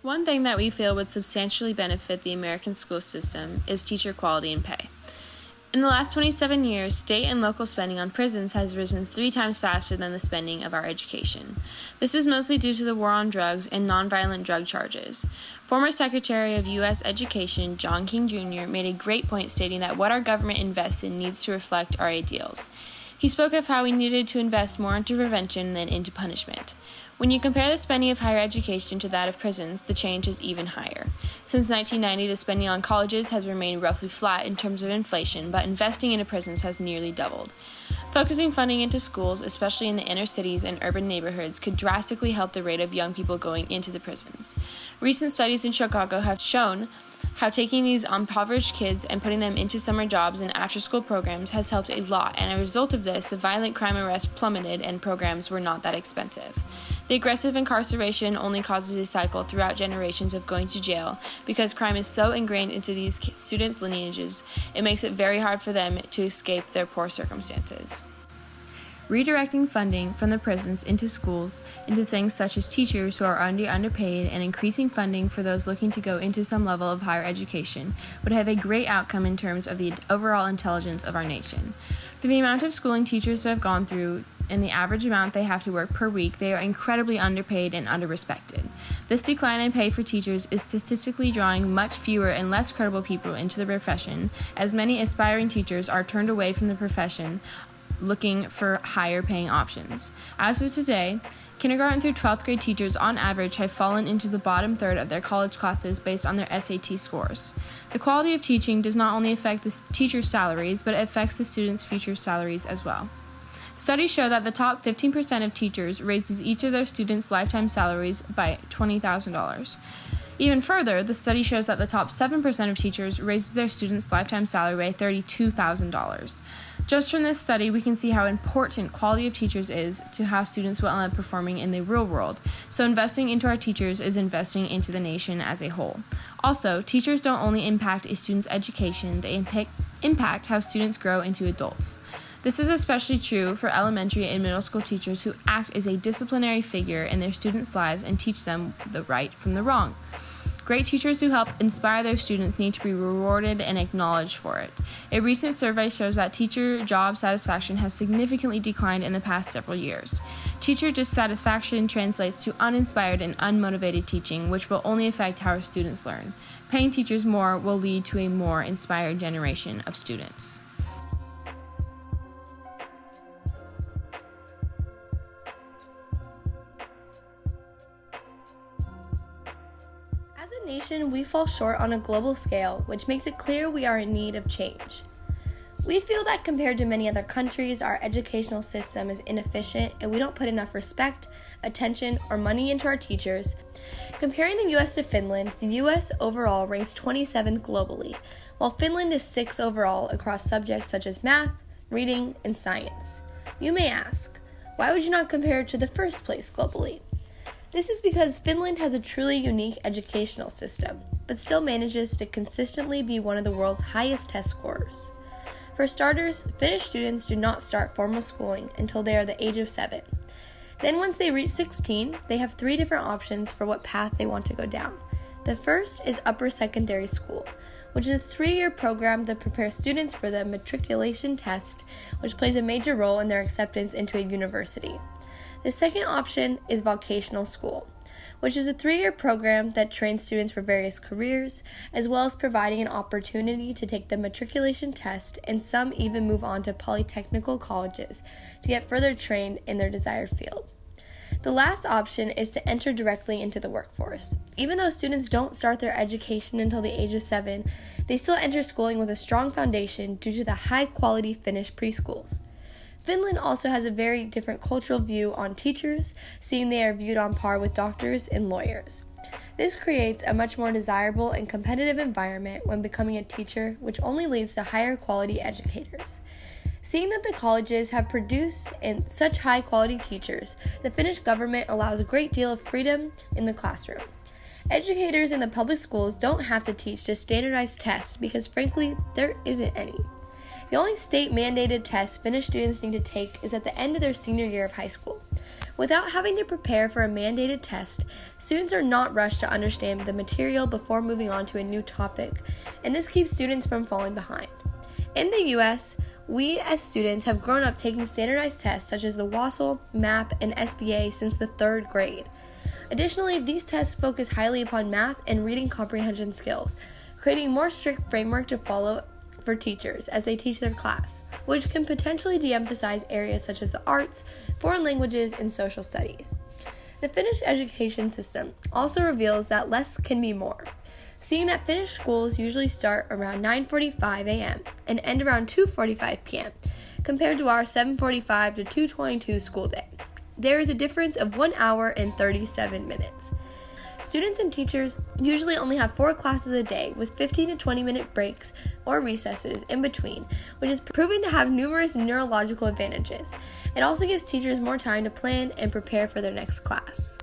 One thing that we feel would substantially benefit the American school system is teacher quality and pay. In the last 27 years, state and local spending on prisons has risen 3 times faster than the spending of our education. This is mostly due to the war on drugs and nonviolent drug charges. Former Secretary of U.S. Education John King Jr. made a great point stating that what our government invests in needs to reflect our ideals. He spoke of how we needed to invest more into prevention than into punishment. When you compare the spending of higher education to that of prisons, the change is even higher. Since 1990, the spending on colleges has remained roughly flat in terms of inflation, but investing into prisons has nearly doubled. Focusing funding into schools, especially in the inner cities and urban neighborhoods, could drastically help the rate of young people going into the prisons. Recent studies in Chicago have shown how taking these impoverished kids and putting them into summer jobs and after-school programs has helped a lot, and as a result of this, the violent crime arrests plummeted and programs were not that expensive. The aggressive incarceration only causes a cycle throughout generations of going to jail because crime is so ingrained into these students' lineages, it makes it very hard for them to escape their poor circumstances. Redirecting funding from the prisons into schools, into things such as teachers who are underpaid, and increasing funding for those looking to go into some level of higher education would have a great outcome in terms of the overall intelligence of our nation. For the amount of schooling teachers have gone through and the average amount they have to work per week, they are incredibly underpaid and underrespected. This decline in pay for teachers is statistically drawing much fewer and less credible people into the profession, as many aspiring teachers are turned away from the profession looking for higher paying options. As of today, kindergarten through 12th grade teachers on average have fallen into the bottom third of their college classes based on their SAT scores. The quality of teaching does not only affect the teachers' salaries, but it affects the students' future salaries as well. Studies show that the top 15% of teachers raises each of their students' lifetime salaries by $20,000. Even further, the study shows that the top 7% of teachers raises their students' lifetime salary by $32,000. Just from this study, we can see how important quality of teachers is to how students will end up performing in the real world. So investing into our teachers is investing into the nation as a whole. Also, teachers don't only impact a student's education, they impact how students grow into adults. This is especially true for elementary and middle school teachers who act as a disciplinary figure in their students' lives and teach them the right from the wrong. Great teachers who help inspire their students need to be rewarded and acknowledged for it. A recent survey shows that teacher job satisfaction has significantly declined in the past several years. Teacher dissatisfaction translates to uninspired and unmotivated teaching, which will only affect how our students learn. Paying teachers more will lead to a more inspired generation of students. As a nation, we fall short on a global scale, which makes it clear we are in need of change. We feel that compared to many other countries, our educational system is inefficient and we don't put enough respect, attention, or money into our teachers. Comparing the US to Finland, the US overall ranks 27th globally, while Finland is 6th overall across subjects such as math, reading, and science. You may ask, why would you not compare it to the first place globally? This is because Finland has a truly unique educational system, but still manages to consistently be one of the world's highest test scorers. For starters, Finnish students do not start formal schooling until they are the age of 7. Then once they reach 16, they have 3 different options for what path they want to go down. The first is upper secondary school, which is a 3-year program that prepares students for the matriculation test, which plays a major role in their acceptance into a university. The second option is vocational school, which is a 3-year program that trains students for various careers, as well as providing an opportunity to take the matriculation test, and some even move on to polytechnical colleges to get further trained in their desired field. The last option is to enter directly into the workforce. Even though students don't start their education until the age of 7, they still enter schooling with a strong foundation due to the high-quality Finnish preschools. Finland also has a very different cultural view on teachers, seeing they are viewed on par with doctors and lawyers. This creates a much more desirable and competitive environment when becoming a teacher, which only leads to higher quality educators. Seeing that the colleges have produced such high quality teachers, the Finnish government allows a great deal of freedom in the classroom. Educators in the public schools don't have to teach to standardized tests because frankly, there isn't any. The only state-mandated test Finnish students need to take is at the end of their senior year of high school, Without having to prepare for a mandated test, students are not rushed to understand the material before moving on to a new topic, and this keeps students from falling behind. In the U.S., we as students have grown up taking standardized tests such as the WASL, MAP, and SBA since the 3rd grade. Additionally, these tests focus highly upon math and reading comprehension skills, creating a more strict framework to follow for teachers as they teach their class, which can potentially de-emphasize areas such as the arts, foreign languages, and social studies. The Finnish education system also reveals that less can be more, seeing that Finnish schools usually start around 9:45 a.m. and end around 2:45 p.m., compared to our 7:45 to 2:22 school day. There is a difference of 1 hour and 37 minutes. Students and teachers usually only have 4 classes a day with 15 to 20 minute breaks or recesses in between, which is proven to have numerous neurological advantages. It also gives teachers more time to plan and prepare for their next class.